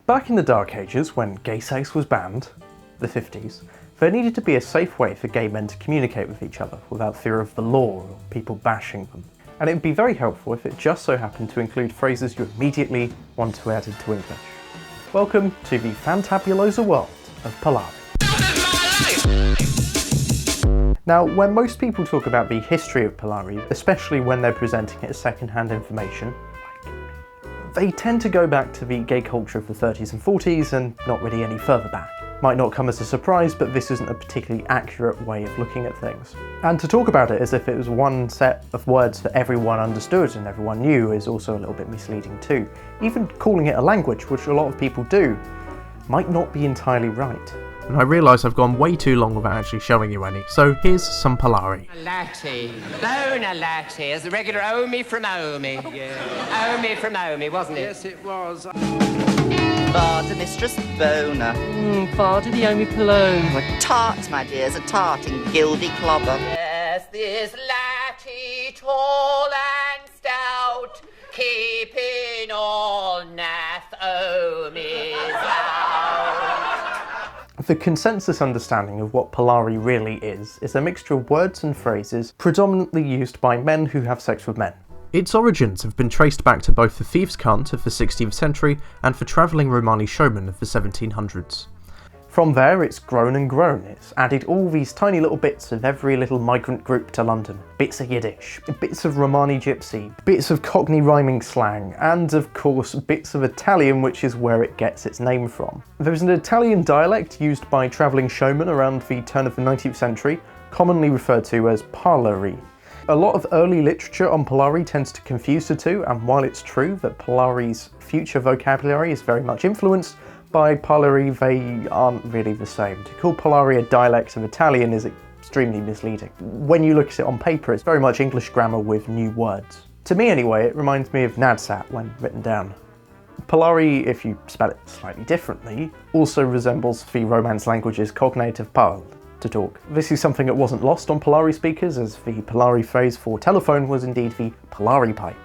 Back in the Dark Ages, when gay sex was banned, the 50s, there needed to be a safe way for gay men to communicate with each other without fear of the law or people bashing them. And it would be very helpful if it just so happened to include phrases you immediately want to add into English. Welcome to the fantabulosa world of Polari. Now, when most people talk about the history of Polari, especially when they're presenting it as second-hand information, they tend to go back to the gay culture of the 30s and 40s and not really any further back. Might not come as a surprise, but this isn't a particularly accurate way of looking at things. And to talk about it as if it was one set of words that everyone understood and everyone knew is also a little bit misleading too. Even calling it a language, which a lot of people do, might not be entirely right. And I realise I've gone way too long without actually showing you any, so here's some Polari. Latte, bona latte, as the regular omi from omi. Oh, yeah. Omi from omi, wasn't it? Yes, it was. Vada, Mistress Bona. Vada the omi-palones. A tart, my dears, a tart in gildy clobber. Yes, this latte, tall and stout, keeping all nath omis out. The consensus understanding of what Polari really is a mixture of words and phrases predominantly used by men who have sex with men. Its origins have been traced back to both the thieves' cant of the 16th century and for travelling Romani showmen of the 1700s. From there it's grown and grown. It's added all these tiny little bits of every little migrant group to London. Bits of Yiddish, bits of Romani gypsy, bits of Cockney rhyming slang, and of course bits of Italian, which is where it gets its name from. There's an Italian dialect used by travelling showmen around the turn of the 19th century, commonly referred to as Polari. A lot of early literature on Polari tends to confuse the two, and while it's true that Polari's future vocabulary is very much influenced by Polari, they aren't really the same. To call Polari a dialect of Italian is extremely misleading. When you look at it on paper, it's very much English grammar with new words. To me anyway, it reminds me of Nadsat when written down. Polari, if you spell it slightly differently, also resembles the Romance language's cognate of parle, to talk. This is something that wasn't lost on Polari speakers, as the Polari phrase for telephone was indeed the Polari pipe,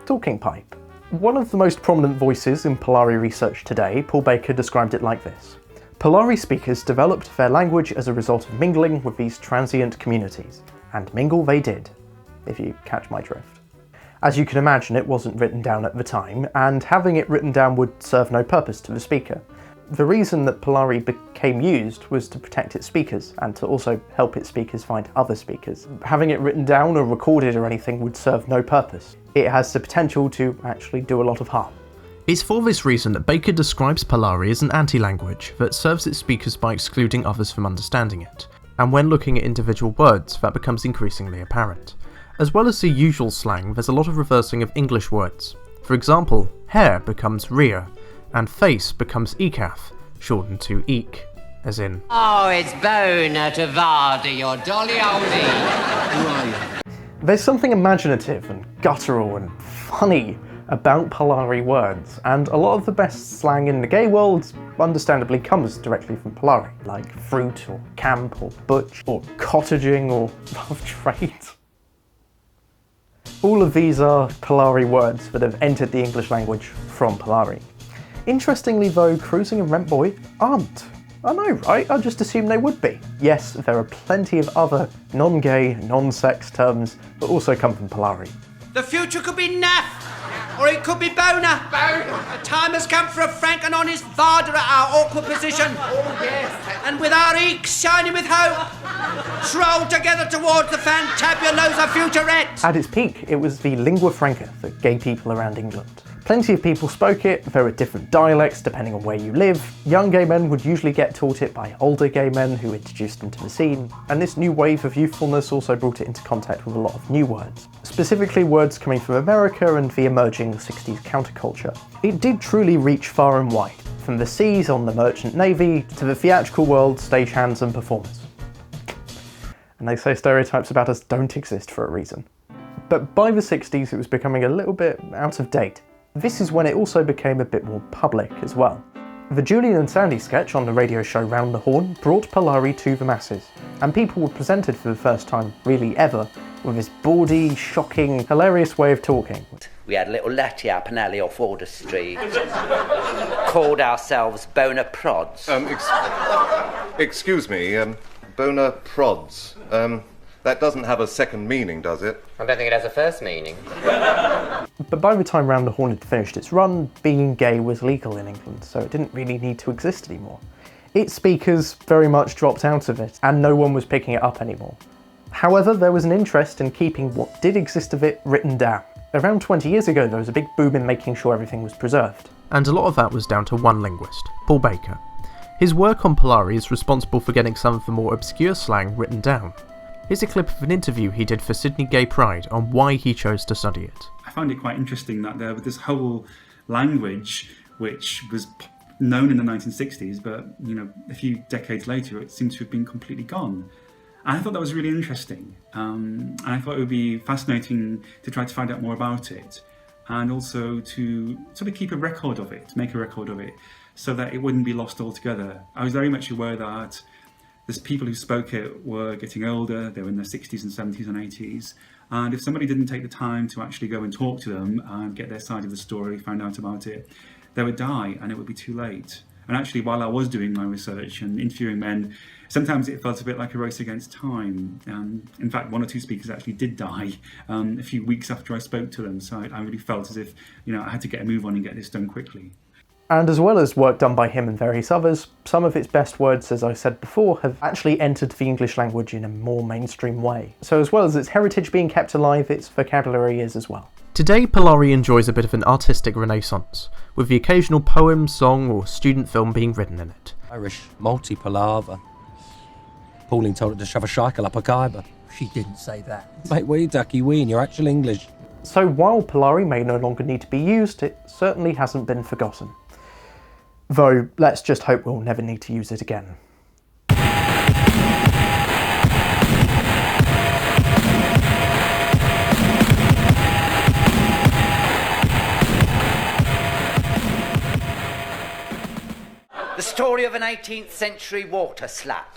talking pipe. One of the most prominent voices in Polari research today, Paul Baker, described it like this: Polari speakers developed their language as a result of mingling with these transient communities, and mingle they did, if you catch my drift. As you can imagine, it wasn't written down at the time, and having it written down would serve no purpose to the speaker. The reason that Polari became used was to protect its speakers, and to also help its speakers find other speakers. Having it written down or recorded or anything would serve no purpose. It has the potential to actually do a lot of harm. It's for this reason that Baker describes Polari as an anti-language that serves its speakers by excluding others from understanding it, and when looking at individual words, that becomes increasingly apparent. As well as the usual slang, there's a lot of reversing of English words. For example, hair becomes rear, and face becomes ecaf, shortened to eek, as in, Oh, it's bona to Vada, your dolly oldie. Who are you? There's something imaginative and guttural and funny about Polari words, and a lot of the best slang in the gay world understandably comes directly from Polari, like fruit or camp or butch or cottaging or love trade. All of these are Polari words that have entered the English language from Polari. Interestingly though, cruising and rent boy aren't. I know, right? I just assumed they would be. Yes, there are plenty of other non-gay, non-sex terms that also come from Polari. The future could be naff, or it could be bona. The time has come for a frank and honest Vada at our awkward position. Oh, yes. And with our eeks shining with hope, stroll together towards the fantabulosa futurette. At its peak, it was the lingua franca for gay people around England. Plenty of people spoke it, there were different dialects depending on where you live. Young gay men would usually get taught it by older gay men who introduced them to the scene, and this new wave of youthfulness also brought it into contact with a lot of new words, specifically words coming from America and the emerging 60s counterculture. It did truly reach far and wide, from the seas on the merchant navy to the theatrical world, stagehands and performers. And they say stereotypes about us don't exist for a reason. But by the 60s it was becoming a little bit out of date. This is when it also became a bit more public as well. The Julian and Sandy sketch on the radio show Round the Horn brought Polari to the masses, and people were presented for the first time, really ever, with this bawdy, shocking, hilarious way of talking. We had a little latte up an alley off Order Street. Called ourselves Bona Prods. Excuse me, Bona Prods. That doesn't have a second meaning, does it? I don't think it has a first meaning. But by the time Round the Horne had finished its run, being gay was legal in England, so it didn't really need to exist anymore. Its speakers very much dropped out of it, and no one was picking it up anymore. However, there was an interest in keeping what did exist of it written down. Around 20 years ago, there was a big boom in making sure everything was preserved. And a lot of that was down to one linguist, Paul Baker. His work on Polari is responsible for getting some of the more obscure slang written down. Here's a clip of an interview he did for Sydney Gay Pride on why he chose to study it. I find it quite interesting that there was this whole language which was known in the 1960s, but a few decades later it seems to have been completely gone. And I thought that was really interesting. And I thought it would be fascinating to try to find out more about it, and also to sort of keep a record of it, make a record of it, so that it wouldn't be lost altogether. I was very much aware that there's people who spoke it were getting older, they were in their 60s and 70s and 80s, and if somebody didn't take the time to actually go and talk to them and get their side of the story, find out about it, they would die and it would be too late. And actually, while I was doing my research and interviewing men, sometimes it felt a bit like a race against time. In fact, one or two speakers actually did die a few weeks after I spoke to them, so I really felt as if I had to get a move on and get this done quickly. And as well as work done by him and various others, some of its best words, as I said before, have actually entered the English language in a more mainstream way. So as well as its heritage being kept alive, its vocabulary is as well. Today, Polari enjoys a bit of an artistic renaissance, with the occasional poem, song or student film being written in it. Irish multi-palaver. Pauline told it to shove a cycle up a guyber. She didn't say that. Mate, wee ducky wee in your actual English. So while Polari may no longer need to be used, it certainly hasn't been forgotten. Though, let's just hope we'll never need to use it again. The story of an 18th century water slut.